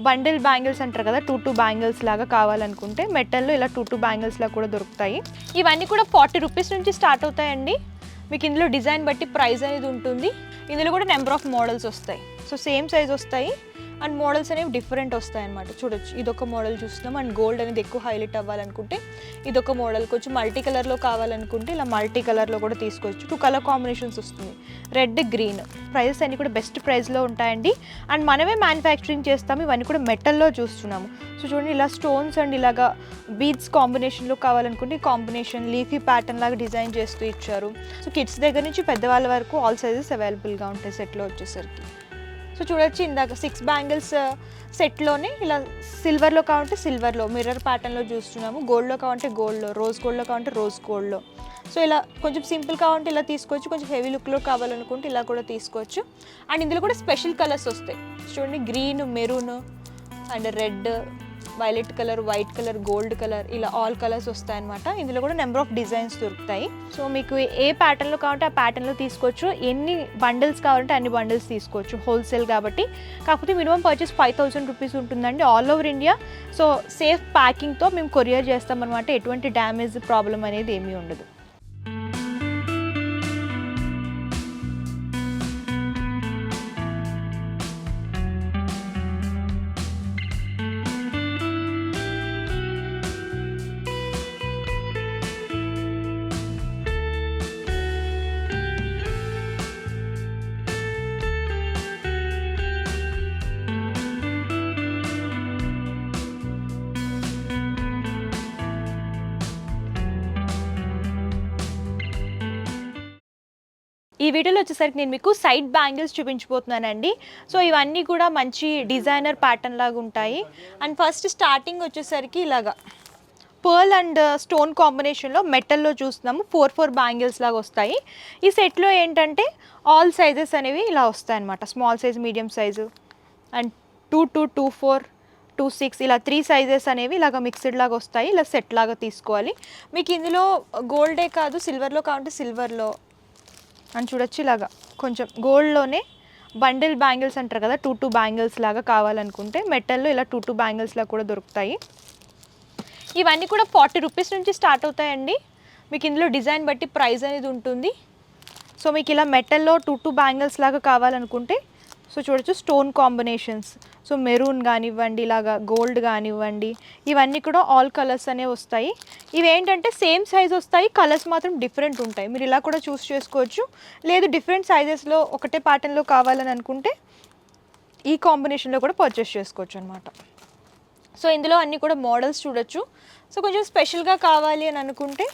Bundle bangles అంటారు కదా, 2 bangles లాగా కావాలనుకుంటే మెటల్లో ఇలా 2 బ్యాంగిల్స్ లాగా కూడా దొరుకుతాయి. ఇవన్నీ కూడా 40 రూపీస్ నుంచి స్టార్ట్ అవుతాయండి. మీకు ఇందులో డిజైన్ బట్టి ప్రైస్ అనేది ఉంటుంది. ఇందులో కూడా నెంబర్ ఆఫ్ మోడల్స్ వస్తాయి. సో సేమ్ సైజ్ వస్తాయి అండ్ మోడల్స్ అనేవి డిఫరెంట్ వస్తాయి అన్నమాట. చూడొచ్చు, ఇదొక మోడల్ చూస్తున్నాం. అండ్ గోల్డ్ అనేది ఎక్కువ హైలైట్ అవ్వాలనుకుంటే ఇదొక మోడల్. కొంచెం మల్టీ కలర్లో కావాలనుకుంటే ఇలా మల్టీ కలర్లో కూడా తీసుకోవచ్చు. 2 కలర్ కాంబినేషన్స్ వస్తుంది, రెడ్ గ్రీన్. ప్రైజెస్ అన్నీ కూడా బెస్ట్ ప్రైస్లో ఉంటాయండి. అండ్ మనమే మ్యానుఫ్యాక్చరింగ్ చేస్తాము. ఇవన్నీ కూడా మెటల్లో చూస్తున్నాము. సో చూడండి, ఇలా స్టోన్స్ అండ్ ఇలాగా బీడ్స్ కాంబినేషన్లో కావాలనుకుంటే ఈ కాంబినేషన్ లీఫీ ప్యాటర్న్ లాగా డిజైన్ చేస్తూ ఇచ్చారు. సో కిడ్స్ దగ్గర నుంచి పెద్దవాళ్ళ వరకు ఆల్ సైజెస్ అవైలబుల్గా ఉంటాయి సెట్లో వచ్చేసరికి. సో చూడొచ్చు, ఇందాక 6 బ్యాంగిల్స్ సెట్లోనే ఇలా సిల్వర్లో కావాలంటే సిల్వర్లో, మిర్రర్ ప్యాటర్న్లో చూస్తున్నాము. గోల్డ్లో కావాలంటే గోల్డ్లో, రోజ్ గోల్డ్లో కావాలంటే రోజ్ గోల్డ్లో. సో ఇలా కొంచెం సింపుల్ కావాలంటే ఇలా తీసుకోవచ్చు, కొంచెం హెవీ లుక్లో కావాలనుకుంటే ఇలా కూడా తీసుకోవచ్చు. అండ్ ఇందులో కూడా స్పెషల్ కలర్స్ వస్తాయి. చూడండి, green, maroon and red, violet colour, white colour, gold colour, ఇలా ఆల్ కలర్స్ వస్తాయన్నమాట. ఇందులో కూడా నెంబర్ ఆఫ్ డిజైన్స్ దొరుకుతాయి. సో మీకు ఏ ప్యాటర్న్లో కావాలంటే ఆ ప్యాటర్న్లో తీసుకోవచ్చు. ఎన్ని బండిల్స్ కావాలంటే అన్ని బండిల్స్ తీసుకోవచ్చు, హోల్సేల్ కాబట్టి. కాకపోతే మినిమం పర్చేస్ 5000 రూపీస్ ఉంటుందండి all over India. So safe ప్యాకింగ్తో మేము కొరియర్ చేస్తామన్నమాట. ఎటువంటి డ్యామేజ్ ప్రాబ్లం అనేది ఏమీ ఉండదు. ఈ వీడియోలో వచ్చేసరికి నేను మీకు సైడ్ బ్యాంగిల్స్ చూపించబోతున్నానండి. సో ఇవన్నీ కూడా మంచి డిజైనర్ ప్యాటర్న్ లాగా ఉంటాయి. అండ్ ఫస్ట్ స్టార్టింగ్ వచ్చేసరికి ఇలాగా పర్ల్ అండ్ స్టోన్ కాంబినేషన్లో మెటల్లో చూస్తున్నాము. 4 బ్యాంగిల్స్ లాగా వస్తాయి. ఈ సెట్లో ఏంటంటే ఆల్ సైజెస్ అనేవి ఇలా వస్తాయి అన్నమాట. Small size, medium size and 2 to 2, 4, 2, 6 ఇలా 3 సైజెస్ అనేవి ఇలాగ మిక్స్డ్ లాగా వస్తాయి. ఇలా సెట్ లాగా తీసుకోవాలి. మీకు ఇందులో గోల్డే కాదు, సిల్వర్లో కావాలంటే సిల్వర్లో అని చూడొచ్చు. ఇలాగా కొంచెం గోల్డ్లోనే బండిల్ బ్యాంగిల్స్ అంటారు కదా, 2 బ్యాంగిల్స్ లాగా కావాలనుకుంటే మెటల్లో ఇలా 2 బ్యాంగిల్స్ లాగా కూడా దొరుకుతాయి. ఇవన్నీ కూడా 40 రూపీస్ నుంచి స్టార్ట్ అవుతాయండి. మీకు ఇందులో డిజైన్ బట్టి ప్రైస్ అనేది ఉంటుంది. సో మీకు ఇలా మెటల్లో 2 బ్యాంగిల్స్ లాగా కావాలనుకుంటే సో చూడొచ్చు, స్టోన్ కాంబినేషన్స్. సో మెరూన్ కానివ్వండి, ఇలాగా గోల్డ్ కానివ్వండి, ఇవన్నీ కూడా ఆల్ కలర్స్ అనేవి వస్తాయి. ఇవి ఏంటంటే సేమ్ సైజ్ వస్తాయి, కలర్స్ మాత్రం డిఫరెంట్ ఉంటాయి. మీరు ఇలా కూడా చూస్ చేసుకోవచ్చు. లేదు డిఫరెంట్ సైజెస్లో ఒకటే ప్యాటర్న్లో కావాలని అనుకుంటే ఈ కాంబినేషన్లో కూడా పర్చేస్ చేసుకోవచ్చు అనమాట. సో ఇందులో అన్నీ కూడా మోడల్స్ చూడొచ్చు. సో కొంచెం స్పెషల్గా కావాలి అని అనుకుంటే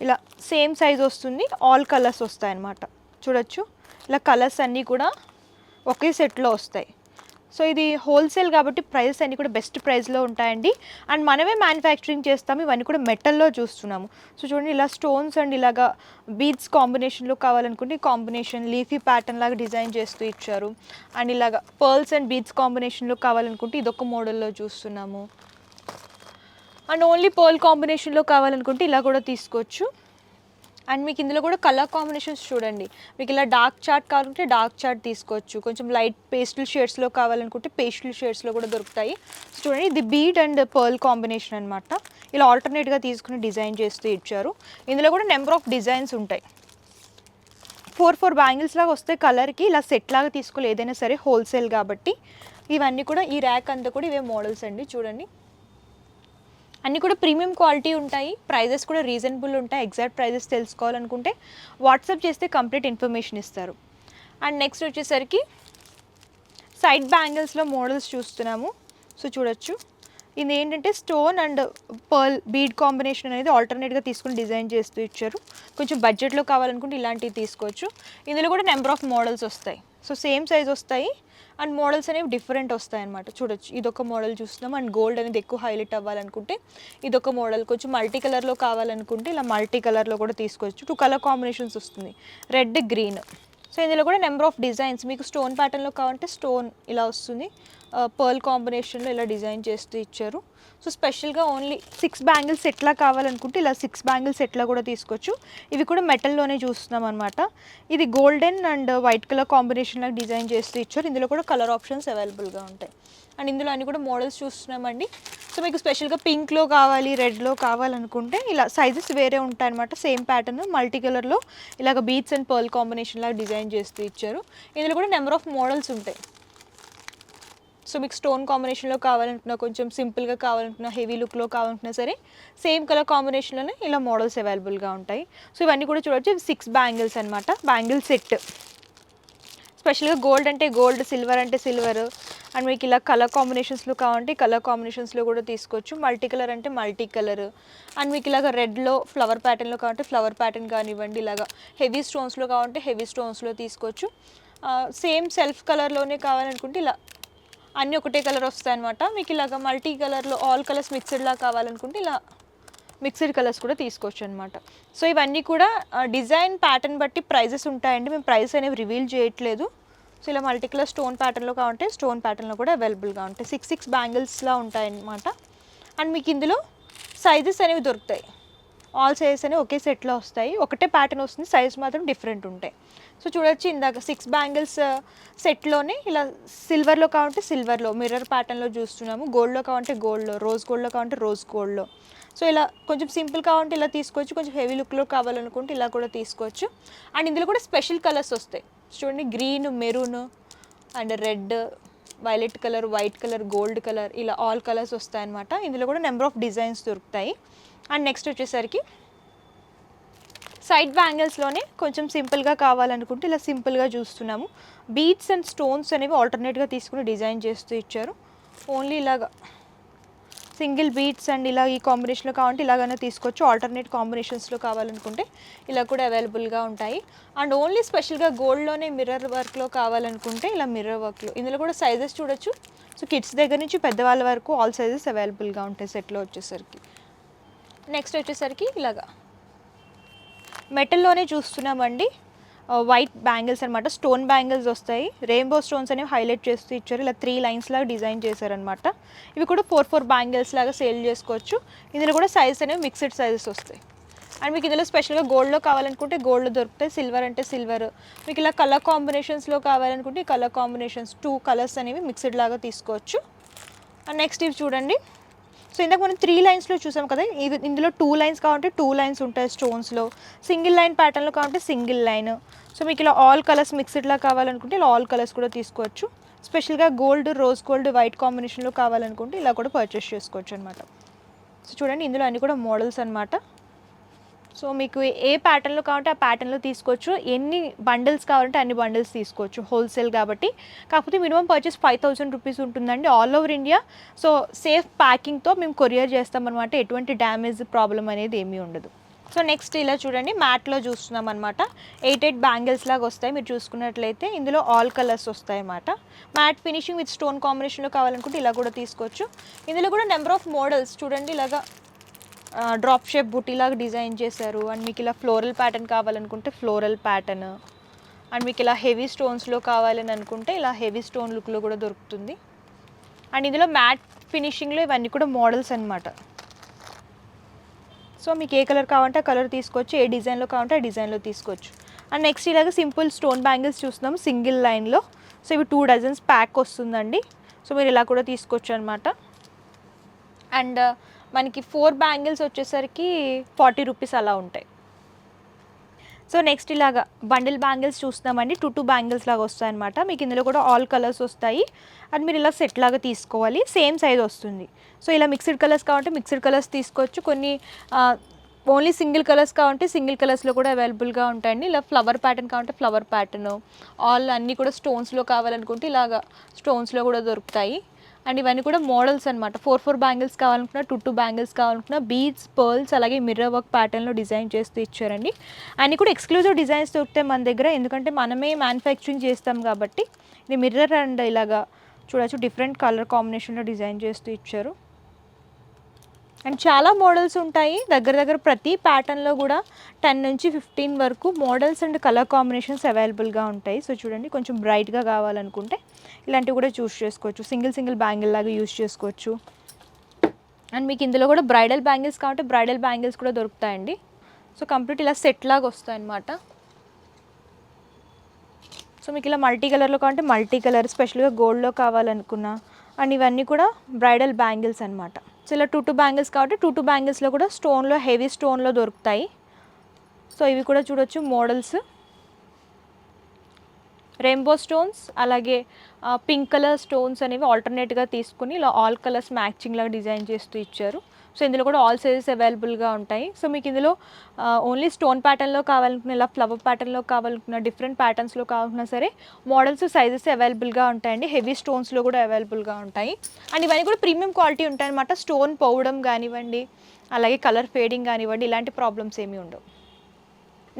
ఇలా సేమ్ సైజ్ వస్తుంది, ఆల్ కలర్స్ వస్తాయి అన్నమాట. చూడొచ్చు, ఇలా కలర్స్ అన్నీ కూడా ఒకే సెట్లో వస్తాయి. సో ఇది హోల్సేల్ కాబట్టి ప్రైస్ అన్నీ కూడా బెస్ట్ ప్రైస్లో ఉంటాయండి. అండ్ మనమే మ్యానుఫ్యాక్చరింగ్ చేస్తాము. ఇవన్నీ కూడా మెటల్లో చూస్తున్నాము. సో చూడండి, ఇలా స్టోన్స్ అండ్ ఇలాగా బీడ్స్ కాంబినేషన్లో కావాలనుకుంటే ఈ కాంబినేషన్ లీఫీ ప్యాటర్న్ లాగా డిజైన్ చేస్తూ ఇచ్చారు. అండ్ ఇలాగా పర్ల్స్ అండ్ బీడ్స్ కాంబినేషన్లో కావాలనుకుంటే ఇదొక మోడల్లో చూస్తున్నాము. అండ్ ఓన్లీ పర్ల్ కాంబినేషన్లో కావాలనుకుంటే ఇలా కూడా తీసుకోవచ్చు. అండ్ మీకు ఇందులో కూడా కలర్ కాంబినేషన్స్ చూడండి. మీకు ఇలా డార్క్ చార్ట్ కావాలంటే డార్క్ చార్ట్ తీసుకోవచ్చు. కొంచెం లైట్ పేస్టల్ షేడ్స్లో కావాలనుకుంటే పేస్టల్ షేడ్స్లో కూడా దొరుకుతాయి. చూడండి, ఇది బీడ్ అండ్ పర్ల్ కాంబినేషన్ అనమాట. ఇలా ఆల్టర్నేట్గా తీసుకుని డిజైన్ చేస్తూ ఇచ్చారు. ఇందులో కూడా నెంబర్ ఆఫ్ డిజైన్స్ ఉంటాయి. 4 బ్యాంగిల్స్ లాగా వస్తే కలర్కి ఇలా సెట్ లాగా తీసుకోవాలి ఏదైనా సరే, హోల్సేల్ కాబట్టి. ఇవన్నీ కూడా ఈ ర్యాక్ అంతా కూడా ఇవే మోడల్స్ అండి. చూడండి, అన్నీ కూడా ప్రీమియం క్వాలిటీ ఉంటాయి. ప్రైజెస్ కూడా రీజనబుల్ ఉంటాయి. ఎగ్జాక్ట్ ప్రైజెస్ తెలుసుకోవాలనుకుంటే వాట్సాప్ చేస్తే కంప్లీట్ ఇన్ఫర్మేషన్ ఇస్తారు. అండ్ నెక్స్ట్ వచ్చేసరికి సైడ్ బ్యాంగిల్స్లో మోడల్స్ చూస్తున్నాము. సో చూడొచ్చు, ఇది ఏంటంటే stone and pearl bead combination అనేది ఆల్టర్నేట్గా తీసుకుని డిజైన్ చేస్తూ ఇచ్చారు. కొంచెం బడ్జెట్లో కావాలనుకుంటే ఇలాంటివి తీసుకోవచ్చు. ఇందులో కూడా నెంబర్ ఆఫ్ మోడల్స్ వస్తాయి. సో సేమ్ సైజ్ వస్తాయి అండ్ మోడల్స్ అనేవి డిఫరెంట్ వస్తాయి అన్నమాట. చూడొచ్చు, ఇదొక మోడల్ చూస్తున్నాం. అండ్ గోల్డ్ అనేది ఎక్కువ హైలైట్ అవ్వాలనుకుంటే ఇదొక మోడల్. కొంచెం మల్టీ కలర్లో కావాలనుకుంటే ఇలా మల్టీ కలర్లో కూడా తీసుకోవచ్చు. 2 కలర్ కాంబినేషన్స్ వస్తుంది, రెడ్ గ్రీన్. సో ఇందులో కూడా నెంబర్ ఆఫ్ డిజైన్స్. మీకు స్టోన్ ప్యాటర్న్లో కావాలంటే స్టోన్ ఇలా వస్తుంది, పర్ల్ కాంబినేషన్లో ఇలా డిజైన్ చేస్తూ ఇచ్చారు. సో స్పెషల్గా ఓన్లీ 6 బ్యాంగిల్స్ సెట్లా కావాలనుకుంటే ఇలా 6 బ్యాంగిల్స్ సెట్లా కూడా తీసుకోవచ్చు. ఇవి కూడా మెటల్లోనే చూస్తున్నాం అనమాట. ఇది గోల్డెన్ అండ్ వైట్ కలర్ కాంబినేషన్లో డిజైన్ చేస్తూ ఇచ్చారు. ఇందులో కూడా కలర్ ఆప్షన్స్ అవైలబుల్గా ఉంటాయి. అండ్ ఇందులో అన్ని కూడా మోడల్స్ చూస్తున్నామండి. సో మీకు స్పెషల్గా పింక్లో కావాలి, రెడ్లో కావాలనుకుంటే ఇలా సైజెస్ వేరే ఉంటాయి అనమాట. సేమ్ ప్యాటర్న్ మల్టీ కలర్లో ఇలాగ బీట్స్ అండ్ పర్ల్ కాంబినేషన్ లాగా డిజైన్ చేస్తూ ఇచ్చారు. ఇందులో కూడా నెంబర్ ఆఫ్ మోడల్స్ ఉంటాయి. సో మీకు స్టోన్ కాంబినేషన్లో కావాలనుకున్నా, కొంచెం సింపుల్గా కావాలనుకున్నా, హెవీ లుక్లో కావాలనుకున్నా సరే సేమ్ కలర్ కాంబినేషన్లోనే ఇలా మోడల్స్ అవైలబుల్గా ఉంటాయి. సో ఇవన్నీ కూడా చూడవచ్చు. 6 బ్యాంగిల్స్ అనమాట, బ్యాంగిల్ సెట్. స్పెషల్గా గోల్డ్ అంటే గోల్డ్, సిల్వర్ అంటే సిల్వర్, అండ్ మీకు ఇలా కలర్ కాంబినేషన్స్లో కావాలంటే కలర్ కాంబినేషన్స్లో కూడా తీసుకోవచ్చు. మల్టీ కలర్ అంటే మల్టీ కలర్, అండ్ మీకు ఇలాగ రెడ్లో ఫ్లవర్ ప్యాటర్న్లో కావాలంటే ఫ్లవర్ ప్యాటర్న్ కానివ్వండి, ఇలాగ హెవీ స్టోన్స్లో కావాలంటే హెవీ స్టోన్స్లో తీసుకోవచ్చు. సేమ్ సెల్ఫ్ కలర్లోనే కావాలనుకుంటే ఇలా అన్నీ ఒకటే కలర్ వస్తాయి అనమాట. మీకు ఇలాగ మల్టీ కలర్లో ఆల్ కలర్స్ మిక్స్డ్లా కావాలనుకుంటే ఇలా మిక్స్డ్ కలర్స్ కూడా తీసుకోవచ్చు అనమాట. సో ఇవన్నీ కూడా డిజైన్ ప్యాటర్న్ బట్టి ప్రైజెస్ ఉంటాయండి. మేము ప్రైస్ అనేవి రివీల్ చేయట్లేదు. సో ఇలా మల్టీ కలర్ స్టోన్ ప్యాటర్న్లో కావాలంటే స్టోన్ ప్యాటర్న్లో కూడా అవైలబుల్గా ఉంటాయి. 6 బ్యాంగిల్స్లా ఉంటాయి అన్నమాట. అండ్ మీకు ఇందులో సైజెస్ అనేవి దొరుకుతాయి. ఆల్ సైజెస్ అనేవి ఒకే సెట్లో వస్తాయి. ఒకటే ప్యాటర్న్ వస్తుంది, సైజ్ మాత్రం డిఫరెంట్ ఉంటాయి. సో చూడొచ్చు, ఇందాక 6 బ్యాంగిల్స్ సెట్లోనే ఇలా సిల్వర్లో కావాలంటే సిల్వర్లో మిర్రర్ ప్యాటర్న్లో చూస్తున్నాము. గోల్డ్లో కావాలంటే గోల్డ్లో, రోజ్ గోల్డ్లో కావాలంటే రోజ్ గోల్డ్లో. సో ఇలా కొంచెం సింపుల్ కావాలంటే ఇలా తీసుకోవచ్చు, కొంచెం హెవీ లుక్లో కావాలనుకుంటే ఇలా కూడా తీసుకోవచ్చు. అండ్ ఇందులో కూడా స్పెషల్ కలర్స్ వస్తాయి చూడండి. Green, maroon and red, violet colour, white colour, gold colour, ఇలా ఆల్ కలర్స్ వస్తాయన్నమాట. ఇందులో కూడా నెంబర్ ఆఫ్ డిజైన్స్ దొరుకుతాయి. అండ్ నెక్స్ట్ వచ్చేసరికి సైడ్ బ్యాంగిల్స్లోనే కొంచెం సింపుల్గా కావాలనుకుంటే ఇలా సింపుల్గా చూస్తున్నాము. బీడ్స్ అండ్ స్టోన్స్ అనేవి ఆల్టర్నేట్గా తీసుకుని డిజైన్ చేస్తూ ఇచ్చారు. ఓన్లీ ఇలాగా సింగిల్ బీడ్స్ అండ్ ఇలా ఈ కాంబినేషన్లో కావాలంటే ఇలాగైనా తీసుకోవచ్చు. ఆల్టర్నేట్ కాంబినేషన్స్లో కావాలనుకుంటే ఇలా కూడా అవైలబుల్గా ఉంటాయి. అండ్ ఓన్లీ స్పెషల్గా గోల్డ్లోనే మిర్రర్ వర్క్లో కావాలనుకుంటే ఇలా మిర్రర్ వర్క్లో. ఇందులో కూడా సైజెస్ చూడొచ్చు. సో కిడ్స్ దగ్గర నుంచి పెద్దవాళ్ళ వరకు ఆల్ సైజెస్ అవైలబుల్గా ఉంటాయి సెట్లో వచ్చేసరికి. నెక్స్ట్ వచ్చేసరికి ఇలాగా మెటల్లోనే చూస్తున్నామండి. వైట్ బ్యాంగిల్స్ అనమాట, స్టోన్ బ్యాంగిల్స్ వస్తాయి. రెయిన్బో స్టోన్స్ అనేవి హైలైట్ చేస్తూ ఇచ్చారు. ఇలా 3 లైన్స్ లాగా డిజైన్ చేశారనమాట. ఇవి కూడా 4 బ్యాంగిల్స్ లాగా సేల్ చేసుకోవచ్చు. ఇందులో కూడా సైజ్ అనేవి మిక్స్డ్ సైజెస్ వస్తాయి. అండ్ మీకు ఇందులో స్పెషల్గా గోల్డ్లో కావాలనుకుంటే గోల్డ్లో దొరుకుతాయి, సిల్వర్ అంటే సిల్వర్. మీకు ఇలా కలర్ కాంబినేషన్స్లో కావాలనుకుంటే కలర్ కాంబినేషన్స్ 2 కలర్స్ అనేవి మిక్స్డ్ లాగా తీసుకోవచ్చు. అండ్ నెక్స్ట్ ఇవి చూడండి. సో ఇందాక మనం 3 లైన్స్లో చూసాం కదా, ఇందులో 2 లైన్స్ కావాలంటే 2 లైన్స్ ఉంటాయి స్టోన్స్లో. సింగిల్ లైన్ ప్యాటర్న్లో కావాలంటే సింగిల్ లైన్. సో మీకు ఇలా ఆల్ కలర్స్ మిక్స్డ్లా కావాలనుకుంటే ఇలా ఆల్ కలర్స్ కూడా తీసుకోవచ్చు. స్పెషల్గా గోల్డ్, రోజ్ గోల్డ్, వైట్ కాంబినేషన్లో కావాలనుకుంటే ఇలా కూడా పర్చేస్ చేసుకోవచ్చు అనమాట. సో చూడండి, ఇందులో అన్నీ కూడా మోడల్స్ అనమాట. సో మీకు ఏ ప్యాటర్న్లో కావాలంటే ఆ ప్యాటర్న్లో తీసుకోవచ్చు. ఎన్ని బండిల్స్ కావాలంటే అన్ని బండిల్స్ తీసుకోవచ్చు, హోల్సేల్ కాబట్టి. కాకపోతే మినిమం పర్చేస్ 5000 రూపీస్ ఉంటుందండి all over India. So safe ప్యాకింగ్తో మేము కొరియర్ చేస్తామన్నమాట. ఎటువంటి డ్యామేజ్ ప్రాబ్లం అనేది ఏమీ ఉండదు. సో నెక్స్ట్ ఇలా చూడండి, మ్యాట్లో చూస్తున్నాం అనమాట. 8 బ్యాంగిల్స్ లాగా వస్తాయి. మీరు చూసుకున్నట్లయితే ఇందులో ఆల్ కలర్స్ వస్తాయి అన్నమాట. మ్యాట్ ఫినిషింగ్ విత్ స్టోన్ కాంబినేషన్లో కావాలనుకుంటే ఇలా కూడా తీసుకోవచ్చు. ఇందులో కూడా నెంబర్ ఆఫ్ మోడల్స్ చూడండి. ఇలాగా డ్రాప్ షేప్ బుటీలాగా డిజైన్ చేశారు. అండ్ మీకు ఇలా ఫ్లోరల్ ప్యాటర్న్ కావాలనుకుంటే ఫ్లోరల్ ప్యాటర్న్, అండ్ మీకు ఇలా హెవీ స్టోన్స్లో కావాలని అనుకుంటే ఇలా హెవీ స్టోన్ లుక్లో కూడా దొరుకుతుంది. అండ్ ఇందులో మ్యాట్ ఫినిషింగ్లో ఇవన్నీ కూడా మోడల్స్ అనమాట. సో మీకు ఏ కలర్ కావాలంటే ఆ కలర్ తీసుకోవచ్చు, ఏ డిజైన్లో కావాలంటే ఆ డిజైన్లో తీసుకోవచ్చు. అండ్ నెక్స్ట్ ఇలాగ సింపుల్ స్టోన్ బ్యాంగిల్స్ చూస్తున్నాము సింగిల్ లైన్లో. సో ఇవి 2 డజన్స్ ప్యాక్ వస్తుందండి. సో మీరు ఇలా కూడా తీసుకోవచ్చు అనమాట. అండ్ మనకి 4 బ్యాంగిల్స్ వచ్చేసరికి 40 రూపీస్ అలా ఉంటాయి. సో నెక్స్ట్ ఇలాగా బండిల్ బ్యాంగిల్స్ చూస్తున్నామండి. 2 బ్యాంగిల్స్ లాగా వస్తాయన్నమాట. మీకు ఇందులో కూడా ఆల్ కలర్స్ వస్తాయి. అండ్ మీరు ఇలా సెట్ లాగా తీసుకోవాలి, సేమ్ సైజ్ వస్తుంది. సో ఇలా మిక్స్డ్ కలర్స్ కావాలంటే మిక్స్డ్ కలర్స్ తీసుకోవచ్చు. కొన్ని ఓన్లీ సింగిల్ కలర్స్ కావాలంటే సింగిల్ కలర్స్లో కూడా అవైలబుల్గా ఉంటాయండి. ఇలా ఫ్లవర్ ప్యాటర్న్ కావాలంటే ఫ్లవర్ ప్యాటర్న్, ఆల్ అన్నీ కూడా స్టోన్స్లో కావాలనుకుంటే ఇలాగా స్టోన్స్లో కూడా దొరుకుతాయి. అండ్ ఇవన్నీ కూడా మోడల్స్ అనమాట. 4 బ్యాంగిల్స్ కావాలనుకున్నా, 2 బ్యాంగిల్స్ కావాలనుకున్నా, బీడ్స్, పర్ల్స్, అలాగే మిర్రర్ వర్క్ ప్యాటర్న్లో డిజైన్ చేస్తూ ఇచ్చారండి. అన్నీ కూడా ఎక్స్క్లూజివ్ డిజైన్స్ దొరుకుతాయి మన దగ్గర, ఎందుకంటే మనమే మ్యానుఫ్యాక్చరింగ్ చేస్తాం కాబట్టి. ఇది మిర్రర్ అండ్ ఇలాగా చూడొచ్చు, డిఫరెంట్ కలర్ కాంబినేషన్లో డిజైన్ చేస్తూ ఇచ్చారు. అండ్ చాలా మోడల్స్ ఉంటాయి దగ్గర ప్రతి ప్యాటర్న్లో కూడా 10 నుంచి 15 వరకు మోడల్స్ అండ్ కలర్ కాంబినేషన్స్ అవైలబుల్గా ఉంటాయి. సో చూడండి, కొంచెం బ్రైట్గా కావాలనుకుంటే ఇలాంటివి కూడా చూస్ చేసుకోవచ్చు. సింగిల్ బ్యాంగిల్ లాగా యూస్ చేసుకోవచ్చు. అండ్ మీకు ఇందులో కూడా బ్రైడల్ బ్యాంగిల్స్ కావాలంటే బ్రైడల్ బ్యాంగిల్స్ కూడా దొరుకుతాయండి. సో కంప్లీట్ ఇలా సెట్ లాగా వస్తాయి అన్నమాట. సో మీకు ఇలా మల్టీ కలర్లో కావాలంటే మల్టీ కలర్, స్పెషల్గా గోల్డ్లో కావాలనుకున్నా, అండ్ ఇవన్నీ కూడా బ్రైడల్ బ్యాంగిల్స్ అనమాట. సో ఇలా 2 బ్యాంగిల్స్ కాబట్టి 2 బ్యాంగిల్స్లో కూడా స్టోన్లో హెవీ స్టోన్లో దొరుకుతాయి. సో ఇవి కూడా చూడొచ్చు మోడల్స్, రెయిన్బో స్టోన్స్ అలాగే పింక్ కలర్ స్టోన్స్ అనేవి ఆల్టర్నేట్గా తీసుకుని ఇలా ఆల్ కలర్స్ మ్యాచింగ్ లాగా డిజైన్ చేస్తూ ఇచ్చారు. సో ఇందులో కూడా ఆల్ సైజెస్ అవైలబుల్గా ఉంటాయి. సో మీకు ఇందులో ఓన్లీ స్టోన్ ప్యాటర్న్లో కావాలనుకున్న, ఇలా ఫ్లవర్ ప్యాటర్న్లో కావాలనుకున్న, డిఫరెంట్ ప్యాటర్న్స్లో కావాలన్నా సరే మోడల్స్ సైజెస్ అవైలబుల్గా ఉంటాయండి. హెవీ స్టోన్స్లో కూడా అవైలబుల్గా ఉంటాయి. అండ్ ఇవన్నీ కూడా ప్రీమియం క్వాలిటీ ఉంటాయి అనమాట. స్టోన్ పోవడం కానివ్వండి, అలాగే కలర్ ఫేడింగ్ కానివ్వండి, ఇలాంటి ప్రాబ్లమ్స్ ఏమీ ఉండవు.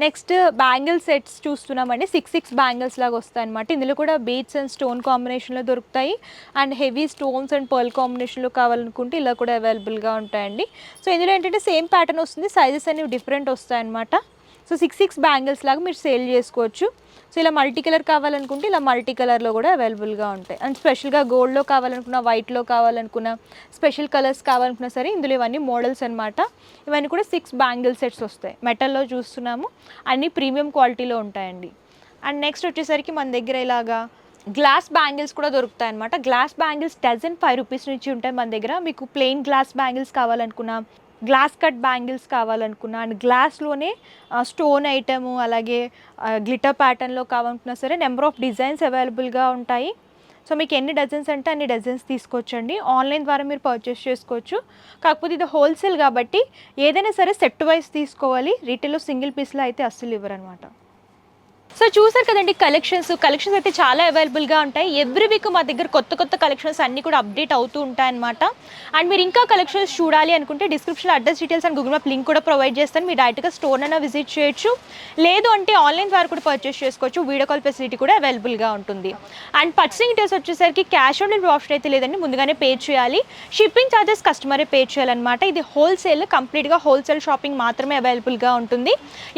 నెక్స్ట్ బ్యాంగిల్ సెట్స్ చూస్తున్నామండి. 6 బ్యాంగిల్స్ లాగా వస్తాయి అనమాట. ఇందులో కూడా బీడ్స్ అండ్ స్టోన్ కాంబినేషన్లో దొరుకుతాయి. And heavy stones and pearl కాంబినేషన్లో కావాలనుకుంటే ఇలా కూడా అవైలబుల్గా ఉంటాయండి. సో ఇందులో ఏంటంటే సేమ్ ప్యాటర్న్ వస్తుంది, సైజెస్ అనేవి డిఫరెంట్ వస్తాయన్నమాట. సో 6 బ్యాంగిల్స్ లాగా మీరు సేల్ చేసుకోవచ్చు. సో ఇలా మల్టీ కలర్ కావాలనుకుంటే ఇలా మల్టీ కలర్లో కూడా అవైలబుల్గా ఉంటాయి. అండ్ స్పెషల్గా గోల్డ్లో కావాలనుకున్న, వైట్లో కావాలనుకున్న, స్పెషల్ కలర్స్ కావాలనుకున్నా సరే ఇందులో ఇవన్నీ మోడల్స్ అనమాట. ఇవన్నీ కూడా 6 బ్యాంగిల్ సెట్స్ వస్తాయి. మెటల్లో చూస్తున్నాము, అన్నీ ప్రీమియం క్వాలిటీలో ఉంటాయండి. అండ్ నెక్స్ట్ వచ్చేసరికి మన దగ్గర ఇలాగా గ్లాస్ బ్యాంగిల్స్ కూడా దొరుకుతాయి అనమాట. గ్లాస్ బ్యాంగిల్స్ డజన్ 5 రూపీస్ నుంచి ఉంటాయి మన దగ్గర. మీకు ప్లెయిన్ గ్లాస్ బ్యాంగిల్స్ కావాలనుకున్నా, గ్లాస్ కట్ బ్యాంగిల్స్ కావాలనుకున్నా, అండ్ గ్లాస్లోనే స్టోన్ ఐటము అలాగే గ్లిటర్ ప్యాటర్న్లో కావాలనుకున్నా సరే నెంబర్ ఆఫ్ డిజైన్స్ అవైలబుల్గా ఉంటాయి. సో మీకు ఎన్ని డజన్స్ అంటే అన్ని డజన్స్ తీసుకోవచ్చండి. ఆన్లైన్ ద్వారా మీరు పర్చేస్ చేసుకోవచ్చు. కాకపోతే ఇది హోల్సేల్ కాబట్టి ఏదైనా సరే సెట్ వైజ్ తీసుకోవాలి. రీటైల్లో సింగిల్ పీస్లో అయితే అస్సలు ఇవ్వరు అనమాట. సో చూసారు కదండి కలెక్షన్స్ అయితే చాలా అవైలబుల్గా ఉంటాయి. ఎవ్రీ వీక్ మా దగ్గర కొత్త కలెక్షన్స్ అన్నీ కూడా అప్డేట్ అవుతూ ఉంటాయన్నమాట. అండ్ మీరు ఇంకా కలెక్షన్స్ చూడాలి అనుకుంటే డిస్క్రిప్షన్లో address details and Google map link కూడా ప్రొవైడ్ చేస్తాను. మీరు డైరెక్ట్గా స్టోర్ అయినా విజిట్ చేయొచ్చు, లేదు అంటే ఆన్లైన్ ద్వారా కూడా పర్చేస్ చేసుకోవచ్చు. వీడియో కాల్ ఫెసిలిటీ కూడా అవైలబుల్గా ఉంటుంది. అండ్ పర్చేసింగ్ డీటెయిల్స్ వచ్చేసరికి క్యాష్ ఆన్ డెలివరీ ఆప్షన్ అయితే లేదండి, ముందుగానే పే చేయాలి. షిప్పింగ్ ఛార్జెస్ కస్టమరే పే చేయాలన్నమాట. ఇది హోల్సేల్, కంప్లీట్గా హోల్సేల్ షాపింగ్ మాత్రమే అవైలబుల్గా ఉంటుంది.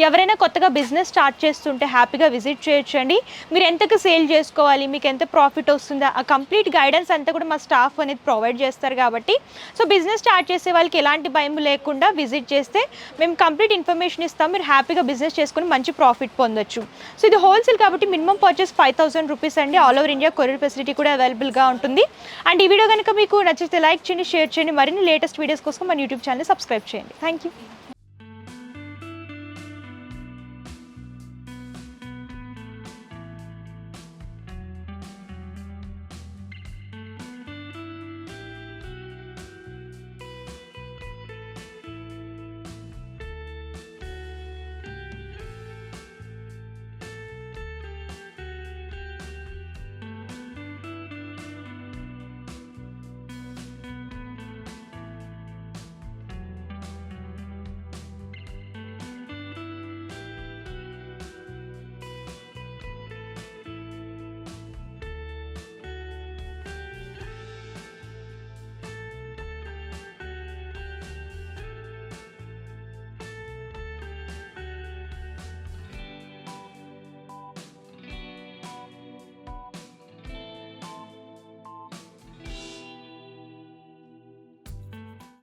ఎవరైనా కొత్తగా బిజినెస్ స్టార్ట్ చేస్తుంటే హ్యాపీగా విజిట్ చేయొచ్చండి. మీరు ఎంతకు సేల్ చేసుకోవాలి, మీకు ఎంత ప్రాఫిట్ వస్తుందా, ఆ కంప్లీట్ గైడెన్స్ అంతా కూడా మా స్టాఫ్ అనేది ప్రొవైడ్ చేస్తారు కాబట్టి సో బిజినెస్ స్టార్ట్ చేసే వాళ్ళకి ఎలాంటి భయం లేకుండా విజిట్ చేస్తే మేము కంప్లీట్ ఇన్ఫర్మేషన్ ఇస్తాం. మీరు హ్యాపీగా బిజినెస్ చేసుకుని మంచి ప్రాఫిట్ పొందొచ్చు. సో ఇది హోల్సేల్ కాబట్టి మినిమం పర్చేస్ 5,000 రూపీస్ అండి. All over India courier facility కూడా అవైలబుల్గా ఉంటుంది. అండ్ ఈ వీడియో కనుక మీకు నచ్చితే లైక్ చేయండి, షేర్ చేయండి. మరిన్ని లేటెస్ట్ వీడియోస్ కోసం మన యూట్యూబ్ ఛానల్ సబ్స్క్రైబ్ చేయండి. Thank you.